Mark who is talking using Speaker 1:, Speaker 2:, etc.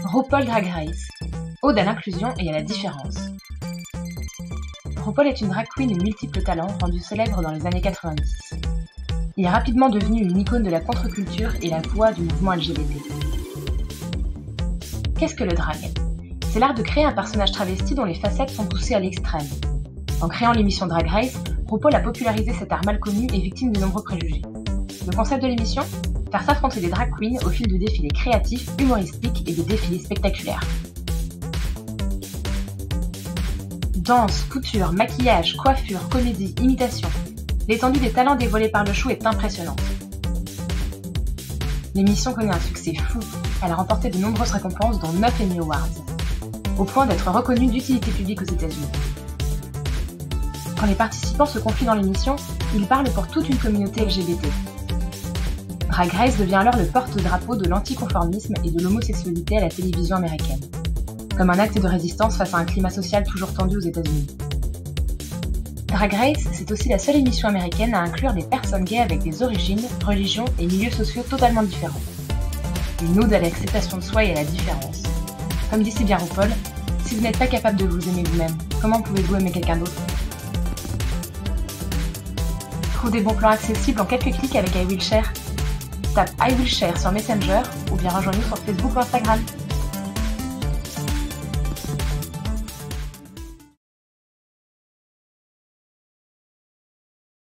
Speaker 1: RuPaul Drag Race, ode à l'inclusion et à la différence. RuPaul est une drag queen aux multiples talents rendue célèbre dans les années 90. Il est rapidement devenu une icône de la contre-culture et la voix du mouvement LGBT. Qu'est-ce que le drag? C'est l'art de créer un personnage travesti dont les facettes sont poussées à l'extrême. En créant l'émission Drag Race, RuPaul a popularisé cet art mal connu et victime de nombreux préjugés. Le concept de l'émission? Faire s'affronter des drag queens au fil de défilés créatifs, humoristiques et de défilés spectaculaires. Danse, couture, maquillage, coiffure, comédie, imitation. L'étendue des talents dévoilés par le show est impressionnante. L'émission connaît un succès fou. Elle a remporté de nombreuses récompenses dont 9 Emmy Awards, au point d'être reconnue d'utilité publique aux États-Unis. Quand les participants se confient dans l'émission, ils parlent pour toute une communauté LGBT. Drag Race devient alors le porte-drapeau de l'anticonformisme et de l'homosexualité à la télévision américaine, comme un acte de résistance face à un climat social toujours tendu aux États-Unis. Drag Race, c'est aussi la seule émission américaine à inclure des personnes gays avec des origines, religions et milieux sociaux totalement différents. Une ode à l'acceptation de soi et à la différence. Comme dit si bien RuPaul, si vous n'êtes pas capable de vous aimer vous-même, comment pouvez-vous aimer quelqu'un d'autre? Trouve des bons plans accessibles en quelques clics avec I Will Share. Tape I Will Share sur Messenger ou bien rejoins-nous sur Facebook ou Instagram.